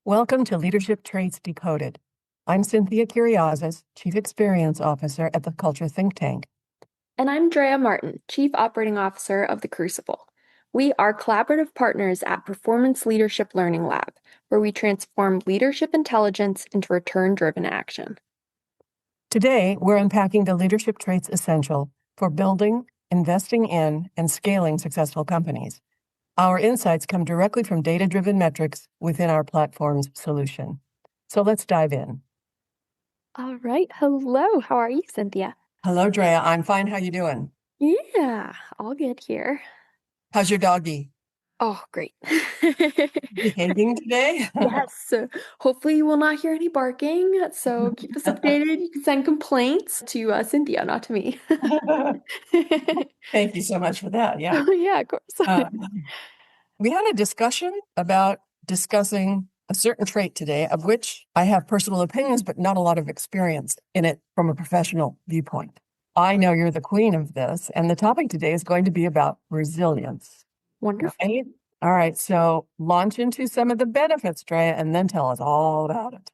Welcome to Leadership Traits Decoded. I'm Cynthia Kyriazis, Chief Experience Officer at the Culture Think Tank. And I'm Drea Martin, Chief Operating Officer of the Crucible. We are collaborative partners at Performance Leadership Learning Lab, where we transform leadership intelligence into return-driven action. Today, we're unpacking the leadership traits essential for building, investing in, and scaling successful companies. Our insights come directly from data-driven metrics within our platform's solution. So let's dive in. All right. Hello. How are you, Cynthia? Hello, Drea. I'm fine. How you doing? Yeah, all good here. How's your doggy? Oh, great. Behaving today? Yes. So hopefully you will not hear any barking. So keep us updated. You can send complaints to Cynthia, not to me. Thank you so much for that. Yeah. Yeah, of course. We had a discussion about discussing a certain trait today, of which I have personal opinions, but not a lot of experience in it from a professional viewpoint. I know you're the queen of this, and the topic today is going to be about resilience. Wonderful. Okay? All right, so launch into some of the benefits, Drea, and then tell us all about it.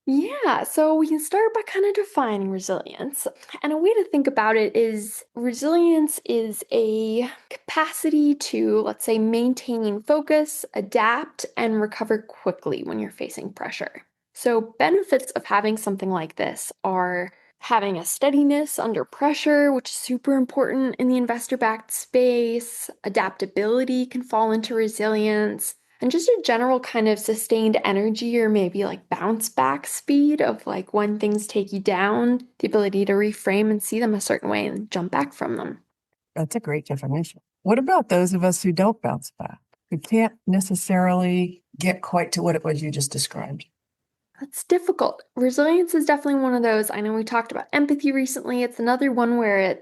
Yeah, so we can start by kind of defining resilience. And a way to think about it is resilience is a capacity to, let's say, maintain focus, adapt, and recover quickly when you're facing pressure. So, benefits of having something like this are having a steadiness under pressure, which is super important in the investor-backed space. Adaptability can fall into resilience. And just a general kind of sustained energy or maybe like bounce back speed of like when things take you down, the ability to reframe and see them a certain way and jump back from them. That's a great definition. What about those of us who don't bounce back, who can't necessarily get quite to what it was you just described? That's difficult. Resilience is definitely one of those. I know we talked about empathy recently. It's another one where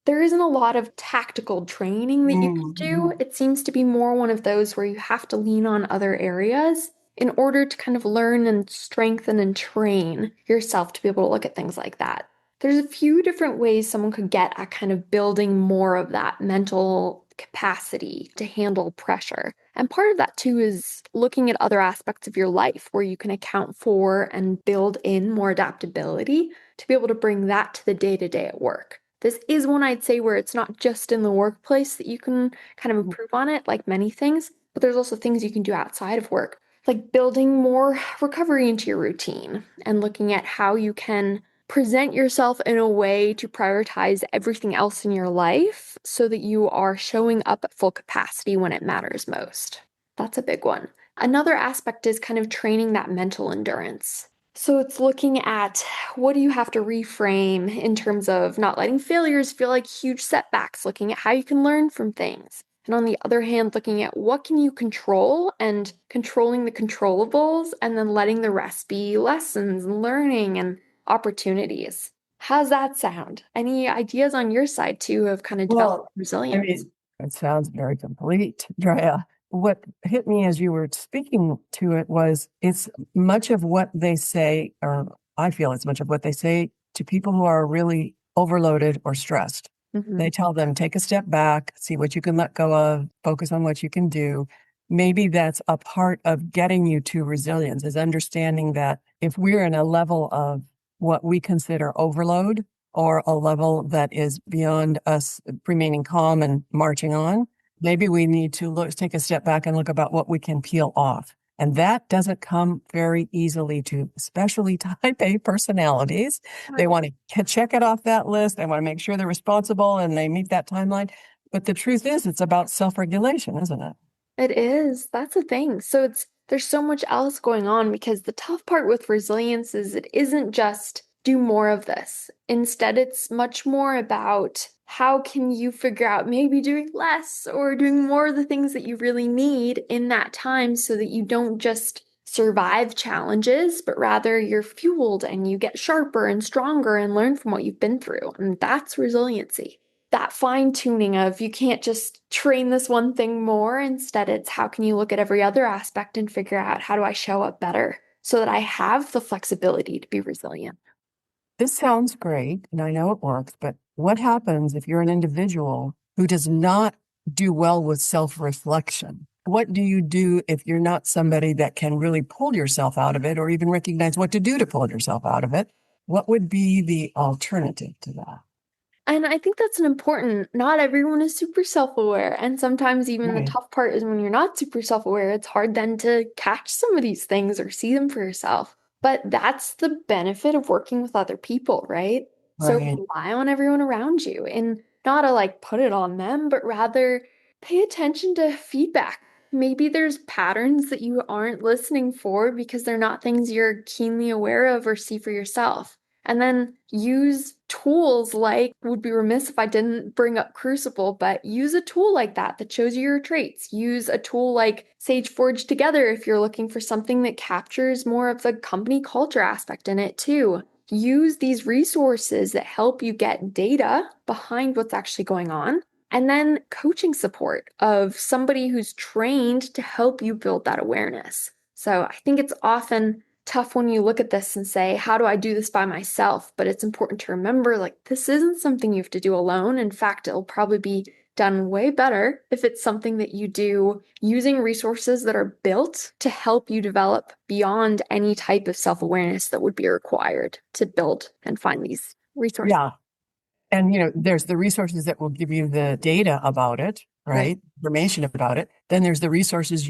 there isn't a lot of tactical training that you can do. It seems to be more one of those where you have to lean on other areas in order to kind of learn and strengthen and train yourself to be able to look at things like that. There's a few different ways someone could get at kind of building more of that mental capacity to handle pressure. And part of that too is looking at other aspects of your life where you can account for and build in more adaptability to be able to bring that to the day-to-day at work. This is one I'd say where it's not just in the workplace that you can kind of improve on it, like many things, but there's also things you can do outside of work, like building more recovery into your routine and looking at how you can present yourself in a way to prioritize everything else in your life so that you are showing up at full capacity when it matters most. That's a big one. Another aspect is kind of training that mental endurance. So it's looking at what do you have to reframe in terms of not letting failures feel like huge setbacks, looking at how you can learn from things. And on the other hand, looking at what can you control and controlling the controllables and then letting the rest be lessons and learning and opportunities. How's that sound? Any ideas on your side too of kind of developing resilience? It sounds very complete, Drea. What hit me as you were speaking to it was it's much of what they say, or I feel it's much of what they say to people who are really overloaded or stressed. They tell them, take a step back, see what you can let go of, focus on what you can do. Maybe that's a part of getting you to resilience, is understanding that if we're in a level of what we consider overload or a level that is beyond us remaining calm and marching on, maybe we need to take a step back and look about what we can peel off. And that doesn't come very easily to especially type A personalities. They want to check it off that list. They want to make sure they're responsible and they meet that timeline. But the truth is, it's about self-regulation, isn't it? It is. That's the thing. So there's so much else going on because the tough part with resilience is it isn't just do more of this. Instead, it's much more about how can you figure out maybe doing less or doing more of the things that you really need in that time so that you don't just survive challenges, but rather you're fueled and you get sharper and stronger and learn from what you've been through. And that's resiliency. That fine tuning of you can't just train this one thing more. Instead, it's how can you look at every other aspect and figure out how do I show up better so that I have the flexibility to be resilient. This sounds great, and I know it works, but what happens if you're an individual who does not do well with self-reflection? what do you do if you're not somebody that can really pull yourself out of it or even recognize what to do to pull yourself out of it? What would be the alternative to that? And I think that's an important, not everyone is super self-aware. And sometimes even the Right, tough part is when you're not super self-aware, it's hard then to catch some of these things or see them for yourself. But that's the benefit of working with other people, right? So right. rely on everyone around you and not to like put it on them, but rather pay attention to feedback. Maybe there's patterns that you aren't listening for because they're not things you're keenly aware of or see for yourself. And then use tools like, would be remiss if I didn't bring up Crucible, but use a tool like that that shows you your traits. Use a tool like Sage Forge Together if you're looking for something that captures more of the company culture aspect in it too. Use these resources that help you get data behind what's actually going on. And then coaching support of somebody who's trained to help you build that awareness. So I think it's often tough when you look at this and say, how do I do this by myself? But it's important to remember, like, this isn't something you have to do alone. In fact, it'll probably be done way better if it's something that you do using resources that are built to help you develop beyond any type of self-awareness that would be required to build and find these resources. Yeah. And, there's the resources that will give you the data about it, Right. right? Information about it. Then there's the resources,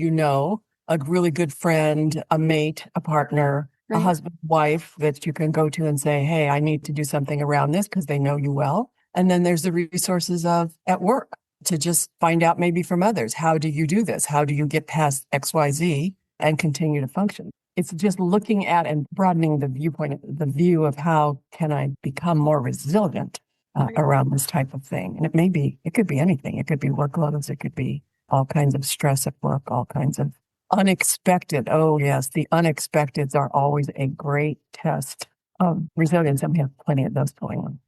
a really good friend, a mate, a partner, a Right. husband, wife that you can go to and say, hey, I need to do something around this because they know you well. And then there's the resources of at work to just find out maybe from others. How do you do this? How do you get past XYZ and continue to function? It's just looking at and broadening the viewpoint, the view of how can I become more resilient Right. around this type of thing. And it could be anything. It could be workloads. It could be all kinds of stress at work, all kinds of unexpected. Oh, yes. The unexpecteds are always a great test of resilience. And we have plenty of those going on.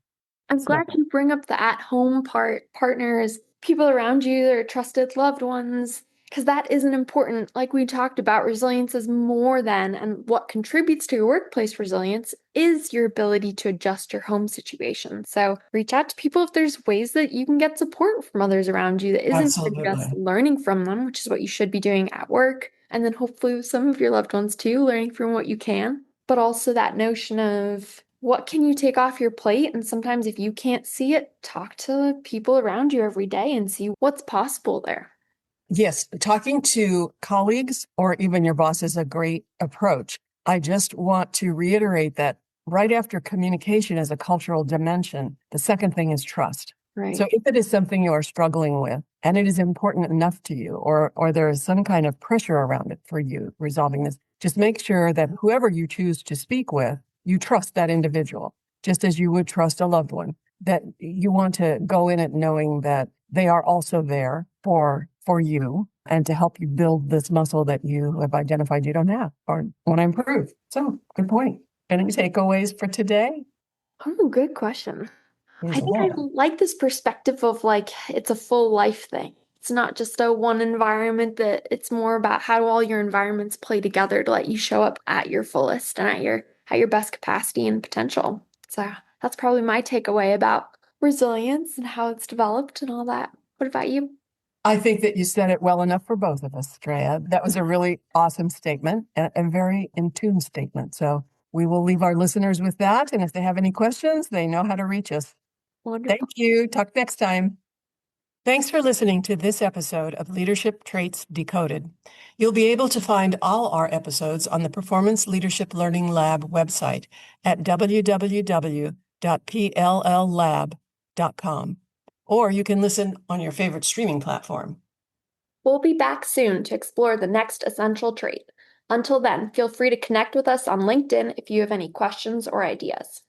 I'm So, glad you bring up the at-home partners, people around you, their trusted loved ones, because that isn't important. Like we talked about, resilience is more than, and what contributes to your workplace resilience is your ability to adjust your home situation. So reach out to people if there's ways that you can get support from others around you that isn't even just absolutely. learning from them, which is what you should be doing at work, and then hopefully with some of your loved ones too, learning from what you can, but also that notion of what can you take off your plate? And sometimes if you can't see it, talk to people around you every day and see what's possible there. Yes, talking to colleagues or even your boss is a great approach. I just want to reiterate that right after communication as a cultural dimension, the second thing is trust. So Right. if it is something you are struggling with and it is important enough to you, or there is some kind of pressure around it for you resolving this, just make sure that whoever you choose to speak with, you trust that individual, just as you would trust a loved one, that you want to go in it knowing that they are also there for you and to help you build this muscle that you have identified you don't have or want to improve. So good point. Any takeaways for today? Oh, good question. I There's a think I lot. like this perspective of like it's a full life thing. It's not just a one environment, that it's more about how all your environments play together to let you show up at your fullest and at your best capacity and potential. So that's probably my takeaway about resilience and how it's developed and all that. What about you? I think that you said it well enough for both of us, Drea. That was a really awesome statement and a very in tune statement. So we will leave our listeners with that. And if they have any questions, they know how to reach us. Wonderful. Thank you. Talk next time. Thanks for listening to this episode of Leadership Traits Decoded. You'll be able to find all our episodes on the Performance Leadership Learning Lab website at www.pllab.com. Or you can listen on your favorite streaming platform. We'll be back soon to explore the next essential trait. Until then, feel free to connect with us on LinkedIn if you have any questions or ideas.